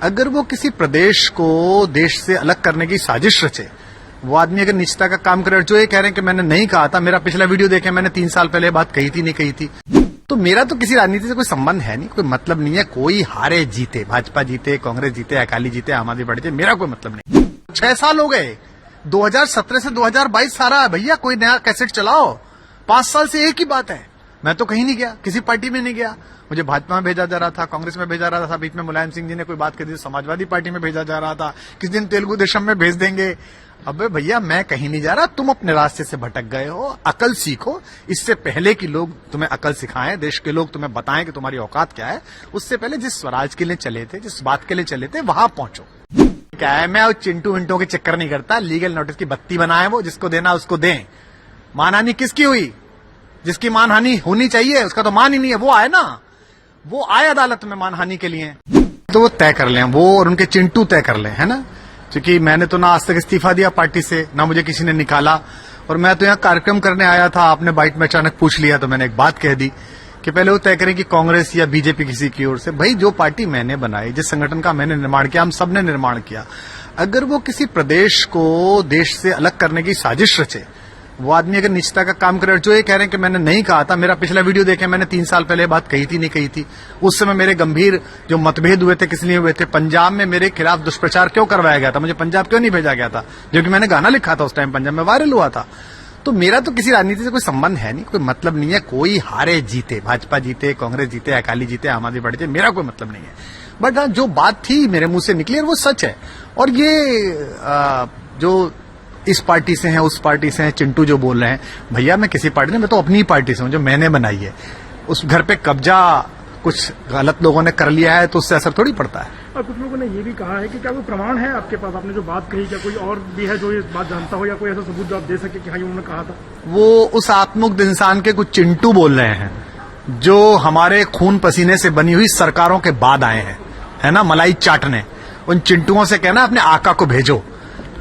अगर वो किसी प्रदेश को देश से अलग करने की साजिश रचे, वो आदमी अगर निचता का काम करे, जो ये कह रहे हैं कि मैंने नहीं कहा था, मेरा पिछला वीडियो देखे, मैंने 3 साल पहले बात कही थी नहीं कही थी, तो मेरा तो किसी राजनीति से कोई संबंध है नहीं, कोई मतलब नहीं है। कोई हारे जीते, भाजपा जीते, कांग्रेस जीते, अकाली जीते, आम आदमी पार्टी जीते, मेरा कोई मतलब नहीं। 6 साल हो गए, 2017 से 2022 सारा है भैया, कोई नया कैसेट चलाओ। 5 साल से एक ही बात है, मैं तो कहीं नहीं गया, किसी पार्टी में नहीं गया। मुझे भाजपा में भेजा जा रहा था, कांग्रेस में भेजा जा रहा था, बीच में मुलायम सिंह जी ने कोई बात कर दी, समाजवादी पार्टी में भेजा जा रहा था, किस दिन तेलुगु देशम में भेज देंगे। अबे भैया, मैं कहीं नहीं जा रहा, तुम अपने रास्ते से भटक गए हो। अकल सीखो, इससे पहले कि लोग तुम्हें अकल सिखाएं, देश के लोग तुम्हें बताएं कि तुम्हारी औकात क्या है, उससे पहले जिस स्वराज के लिए चले थे, जिस बात के लिए चले थे, वहां पहुंचो। क्या है, मैं उस चिंटू विंटू के चक्कर नहीं करता। लीगल नोटिस की बत्ती बनाए, वो जिसको देना उसको दें। मानहानि किसकी हुई? जिसकी मानहानि होनी चाहिए उसका तो मान ही नहीं है, वो आए ना, वो आए अदालत में मानहानि के लिए, तो वो तय कर लें, वो और उनके चिंटू तय कर लें, है ना। क्योंकि मैंने तो ना आज तक इस्तीफा दिया पार्टी से, ना मुझे किसी ने निकाला, और मैं तो यहाँ कार्यक्रम करने आया था। आपने बाइट में अचानक पूछ लिया तो मैंने एक बात कह दी कि पहले वो तय करें कि कांग्रेस या बीजेपी किसी की ओर से। भाई, जो पार्टी मैंने बनाई, जिस संगठन का मैंने निर्माण किया, हम सब ने निर्माण किया, अगर वो किसी प्रदेश को देश से अलग करने की साजिश रचे, वो आदमी अगर निचता का काम करे, जो ये कह रहे हैं कि मैंने नहीं कहा था, मेरा पिछला वीडियो देखे, मैंने 3 साल पहले बात कही थी नहीं कही थी, उस समय मेरे गंभीर जो मतभेद हुए थे किस लिए हुए थे, पंजाब में मेरे खिलाफ दुष्प्रचार क्यों करवाया गया था, मुझे पंजाब क्यों नहीं भेजा गया था, जो कि मैंने गाना लिखा था उस टाइम, पंजाब में वायरल हुआ था। तो मेरा तो किसी राजनीति से कोई संबंध है नहीं, कोई मतलब नहीं है। कोई हारे जीते, भाजपा जीते, कांग्रेस जीते, अकाली जीते, आम आदमी पार्टी जीते, मेरा कोई मतलब नहीं है। बट हाँ, जो बात थी मेरे मुंह से निकली वो सच है। और ये जो इस पार्टी से हैं, उस पार्टी से हैं, चिंटू जो बोल रहे हैं, भैया मैं किसी पार्टी नहीं, मैं तो अपनी ही पार्टी से हूं, जो मैंने बनाई है। उस घर पे कब्जा कुछ गलत लोगों ने कर लिया है तो उससे असर थोड़ी पड़ता है। और कुछ लोगों ने ये भी कहा है कि क्या कोई प्रमाण है आपके पास, आपने जो बात कही, क्या कोई और भी है जो ये बात जानता हो, या कोई ऐसा सबूत जो आप दे सके कि हाँ ये उन्होंने कहा था? वो उस आत्ममुक्त इंसान के कुछ चिंटू बोल रहे हैं, जो हमारे खून पसीने से बनी हुई सरकारों के बाद आए हैं, है ना, मलाई चाटने। उन चिंटुओं से कहना अपने आका को भेजो,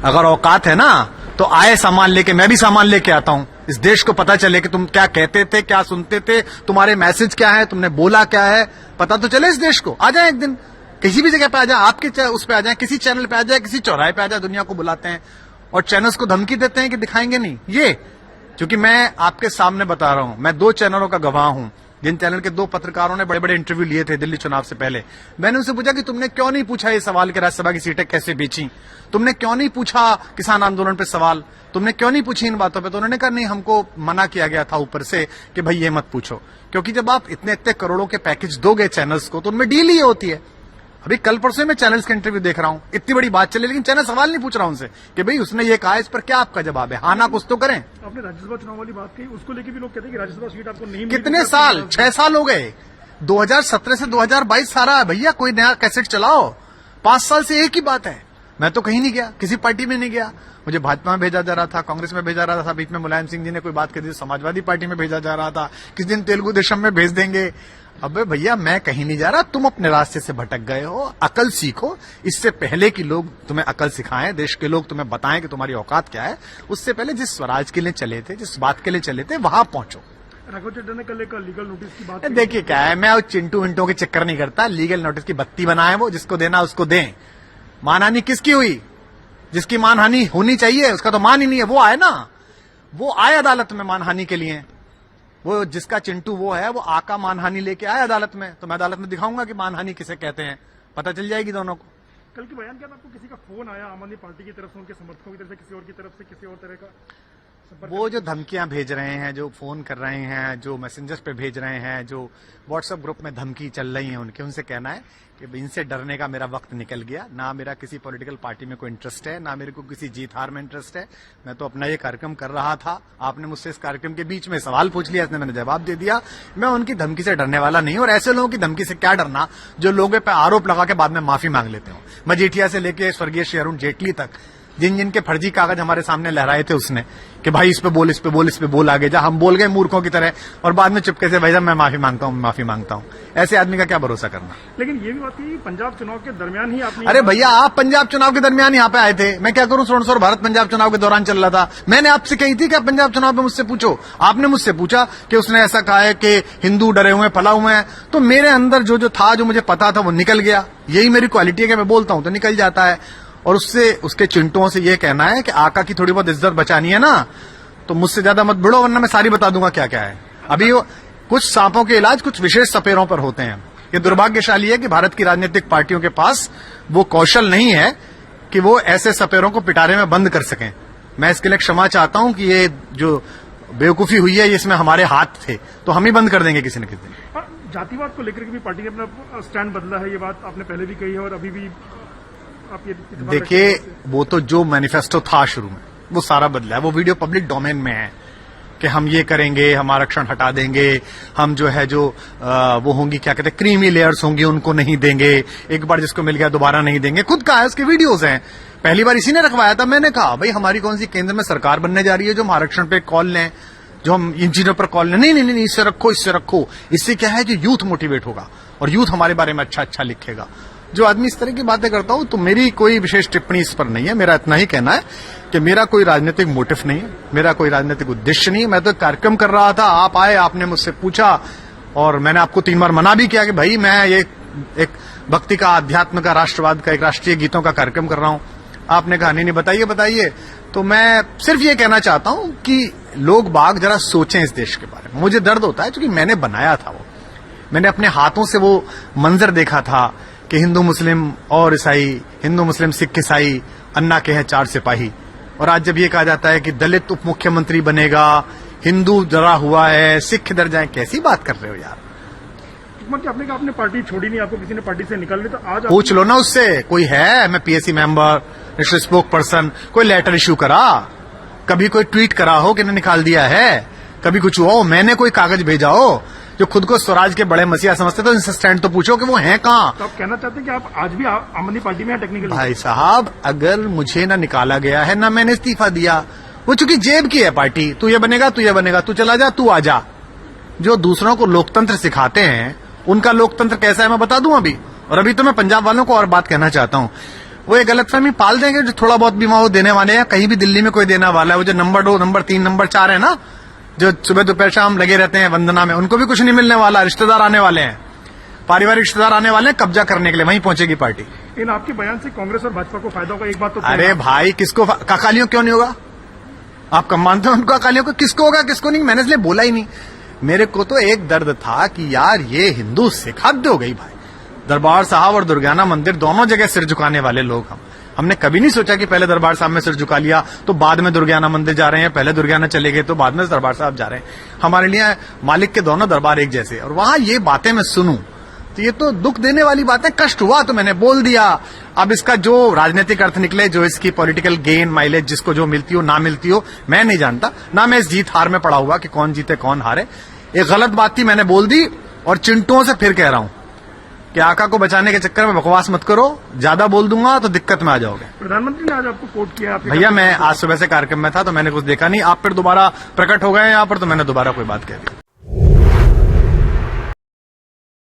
अगर औकात है ना तो आए सामान लेके, मैं भी सामान लेके आता हूं। इस देश को पता चले कि तुम क्या कहते थे, क्या सुनते थे, तुम्हारे मैसेज क्या है, तुमने बोला क्या है, पता तो चले इस देश को। आ जाए एक दिन, किसी भी जगह पे आ जाए, आपके उस पे आ जाए, किसी चैनल पे आ जाए, किसी चौराहे पे आ जाए, दुनिया को बुलाते हैं और चैनल्स को धमकी देते हैं कि दिखाएंगे नहीं। ये क्योंकि मैं आपके सामने बता रहा हूं, मैं 2 चैनलों का गवाह हूं, जिन चैनल के 2 पत्रकारों ने बड़े बड़े इंटरव्यू लिए थे दिल्ली चुनाव से पहले। मैंने उनसे पूछा कि तुमने क्यों नहीं पूछा ये सवाल कि राज्यसभा की सीटें कैसे बेची, तुमने क्यों नहीं पूछा किसान आंदोलन पे सवाल, तुमने क्यों नहीं पूछी इन बातों पे। तो उन्होंने कहा नहीं, हमको मना किया गया था ऊपर से कि भाई ये मत पूछो, क्योंकि जब आप इतने इतने करोड़ों के पैकेज दोगे चैनल्स को तो उनमें डील ही होती है। अभी कल परसों में चैनल्स के इंटरव्यू देख रहा हूं, इतनी बड़ी बात चले, लेकिन चैनल सवाल नहीं पूछ रहा उनसे कि भाई उसने ये कहा, इस पर क्या आपका जवाब है, हाँ ना कुछ तो करें। आपने राज्यसभा चुनाव वाली बात कही, उसको लेकर भी लोग कहते हैं कि राज्यसभा सीट आपको नहीं मिली। कितने साल? 6 साल हो गए, 2017 से 2022 सारा है भैया, कोई नया कैसेट चलाओ। 5 साल से एक ही बात है, मैं तो कहीं नहीं गया, किसी पार्टी में नहीं गया। मुझे भाजपा में भेजा जा रहा था, कांग्रेस में भेजा रहा था, बीच में मुलायम सिंह जी ने कोई बात कर दी, समाजवादी पार्टी में भेजा जा रहा था, किस दिन तेलुगु देशम में भेज देंगे। अबे भैया, मैं कहीं नहीं जा रहा, तुम अपने रास्ते से भटक गए हो। अकल सीखो, इससे पहले कि लोग तुम्हें अकल सिखाएं, देश के लोग तुम्हें बताएं कि तुम्हारी औकात क्या है, उससे पहले जिस स्वराज के लिए चले थे, जिस बात के लिए चले थे, वहां पहुंचो। राघव चड्ढा ने कल एक लीगल नोटिस की बात की। देखिए क्या है, मैं उस चिंटू विंटू के चक्कर नहीं करता। लीगल नोटिस की बत्ती बनाए, वो जिसको देना उसको दें। मानहानि किसकी हुई? जिसकी मानहानि होनी चाहिए उसका तो मान ही नहीं है, वो आए ना, वो आए अदालत में मानहानि के लिए। वो जिसका चिंटू वो है, वो आका मानहानि लेके आए अदालत में, तो मैं अदालत में दिखाऊंगा कि मानहानि किसे कहते हैं, पता चल जाएगी दोनों को। कल के बयान के बाद आपको किसी का फोन आया आम आदमी पार्टी की तरफ से, उनके समर्थकों की तरफ से, किसी और की तरफ से, किसी और तरह का? वो जो धमकियां भेज रहे हैं, जो फोन कर रहे हैं, जो मैसेंजर्स पे भेज रहे हैं, जो व्हाट्सएप ग्रुप में धमकी चल रही है उनके, उनसे कहना है कि इनसे डरने का मेरा वक्त निकल गया। ना मेरा किसी पॉलिटिकल पार्टी में कोई इंटरेस्ट है, ना मेरे को किसी जीत हार में इंटरेस्ट है। मैं तो अपना ये कार्यक्रम कर रहा था, आपने मुझसे इस कार्यक्रम के बीच में सवाल पूछ लिया, इसने मैंने जवाब दे दिया। मैं उनकी धमकी से डरने वाला नहीं हूं, और ऐसे लोगों की धमकी से क्या डरना जो लोगों पे आरोप लगा के बाद में माफी मांग लेते हो। मजीठिया से लेके स्वर्गीय श्री अरुण जेटली तक जिन जिन के फर्जी कागज हमारे सामने लहराए थे उसने कि भाई इस पे बोल, इस पे बोल, इस पे बोल, आगे जा। हम बोल गए मूर्खों की तरह और बाद में चुपके से भाई साहब मैं माफी मांगता हूं, माफी मांगता हूं। ऐसे आदमी का क्या भरोसा करना। लेकिन ये भी बात है कि पंजाब चुनाव के दरमियान ही आपने अरे भैया, आप पंजाब चुनाव के दरमियान यहाँ पे आए थे, मैं क्या करूं। 16 भारत पंजाब चुनाव के दौरान चल रहा था। मैंने आपसे कही थी कि आप पंजाब चुनाव में मुझसे पूछो। आपने मुझसे पूछा कि उसने ऐसा कहा है कि हिंदू डरे हुए फला हुए हैं। तो मेरे अंदर जो जो था, जो मुझे पता था, वो निकल गया। यही मेरी क्वालिटी है कि मैं बोलता हूं तो निकल जाता है। और उससे उसके चिंटुओं से ये कहना है कि आका की थोड़ी बहुत इज्जत बचानी है ना, तो मुझसे ज्यादा मत भिड़ो, वरना मैं सारी बता दूंगा क्या क्या है। अभी वो कुछ सांपों के इलाज कुछ विशेष सपेरों पर होते हैं। ये दुर्भाग्यशाली है कि भारत की राजनीतिक पार्टियों के पास वो कौशल नहीं है कि वो ऐसे सपेरों को पिटारे में बंद कर सकें। मैं इसके लिए क्षमा चाहता हूं कि ये जो बेवकूफी हुई है, इसमें हमारे हाथ थे, तो हम ही बंद कर देंगे किसी न किसी दिन। हाँ, जातिवाद को लेकर के भी पार्टी ने अपना स्टैंड बदला है, ये बात आपने पहले भी कही है और अभी भी आप ये देखिए, वो तो जो मैनिफेस्टो था शुरू में वो सारा बदला है। वो वीडियो पब्लिक डोमेन में है कि हम ये करेंगे, हम आरक्षण हटा देंगे, हम जो है जो वो होंगी क्या कहते हैं क्रीमी लेयर्स होंगी उनको नहीं देंगे, एक बार जिसको मिल गया दोबारा नहीं देंगे। खुद कहा है, उसके वीडियोस हैं। पहली बार इसी ने रखवाया था। मैंने कहा भाई हमारी कौन सी केंद्र में सरकार बनने जा रही है जो हम आरक्षण पे कॉल लें, जो हम इन चीजों पर कॉल लें। नहीं नहीं नहीं, इससे रखो, इससे रखो। इससे क्या है कि यूथ मोटिवेट होगा और यूथ हमारे बारे में अच्छा अच्छा लिखेगा। जो आदमी इस तरह की बातें करता हूं, तो मेरी कोई विशेष टिप्पणी इस पर नहीं है। मेरा इतना ही कहना है कि मेरा कोई राजनीतिक मोटिव नहीं है, मेरा कोई राजनीतिक उद्देश्य नहीं है। मैं तो एक कार्यक्रम कर रहा था, आप आए, आपने मुझसे पूछा और मैंने आपको 3 बार मना भी किया कि भाई मैं ये एक भक्ति का, अध्यात्म का, राष्ट्रवाद का, एक राष्ट्रीय गीतों का कार्यक्रम कर रहा हूं। आपने कहा नहीं बताइए बताइए। तो मैं सिर्फ ये कहना चाहता हूं कि लोग बाग जरा सोचें इस देश के बारे में। मुझे दर्द होता है क्योंकि मैंने बनाया था वो, मैंने अपने हाथों से वो मंजर देखा था कि हिंदू मुस्लिम और ईसाई, हिंदू मुस्लिम सिख ईसाई, अन्ना के हैं 4 सिपाही। और आज जब ये कहा जाता है कि दलित उप मुख्यमंत्री बनेगा, हिंदू डरा हुआ है, सिख किधर जाए, कैसी बात कर रहे हो यार। आपने कहा आपने पार्टी छोड़ी नहीं, आपको किसी ने पार्टी से निकाल ली, तो आज पूछ लो ना उससे, कोई है। मैं PSC member, national spoke person, कोई लेटर इश्यू करा, कभी कोई ट्वीट करा हो कि निकाल दिया है, कभी कुछ हुआ हो, मैंने कोई कागज भेजा हो। जो खुद को स्वराज के बड़े मसीहा समझते तो इनसे स्टैंड तो पूछो कि वो हैं कहाँ। तो आप कहना चाहते हैं कि आप आज भी आम आदमी पार्टी में हैं टेक्निकल? भाई साहब, अगर मुझे ना निकाला गया है ना मैंने इस्तीफा दिया, वो चूंकि जेब की है पार्टी, तू ये बनेगा, तू ये बनेगा, तू चला जा, तू आ जा। जो दूसरों को लोकतंत्र सिखाते हैं उनका लोकतंत्र कैसा है मैं बता दूं अभी। और अभी तो मैं पंजाब वालों को और बात कहना चाहता हूं, वो एक गलतफहमी पाल देंगे जो थोड़ा बहुत बीमा वो देने वाले हैं, कहीं भी दिल्ली में कोई देने वाला है। वो जो नंबर 2, नंबर 3, नंबर 4 है ना, जो सुबह दोपहर शाम लगे रहते हैं वंदना में, उनको भी कुछ नहीं मिलने वाला। रिश्तेदार आने वाले हैं, पारिवारिक रिश्तेदार आने वाले हैं कब्जा करने के लिए, वहीं पहुंचेगी पार्टी। इन आपके बयान से कांग्रेस और भाजपा को फायदा होगा, एक बात तो अरे भाई, किसको काकालियों क्यों नहीं होगा? आप कम मानते हो उनको काकालियों को? किसको होगा, किसको नहीं? मैंने इसलिए बोला ही नहीं। मेरे को तो एक दर्द था कि यार ये हिंदू सिख हद हो गई भाई। दरबार साहब और दुर्गाना मंदिर दोनों जगह सिर झुकाने वाले लोग हमने कभी नहीं सोचा कि पहले दरबार साहब में सिर झुका लिया तो बाद में दुर्गाना मंदिर जा रहे हैं, पहले दुर्गाना चले गए तो बाद में दरबार साहब जा रहे हैं। हमारे लिए मालिक के दोनों दरबार एक जैसे। और वहां ये बातें मैं सुनूं तो ये तो दुख देने वाली बात है। कष्ट हुआ तो मैंने बोल दिया। अब इसका जो राजनीतिक अर्थ निकले, जो इसकी पॉलिटिकल गेन माइलेज जिसको जो मिलती हो ना मिलती हो, मैं नहीं जानता। ना मैं इस जीत हार में पड़ा हुआ कि कौन जीते कौन हारे। एक गलत बात थी, मैंने बोल दी। और चिंटुओं से फिर कह रहा हूं कि आका को बचाने के चक्कर में बकवास मत करो, ज्यादा बोल दूंगा तो दिक्कत में आ जाओगे। प्रधानमंत्री ने आज आपको कोट किया? भैया मैं आज सुबह से कार्यक्रम में था तो मैंने कुछ देखा नहीं। आप फिर दोबारा प्रकट हो गए यहाँ पर तो मैंने दोबारा कोई बात कह दी।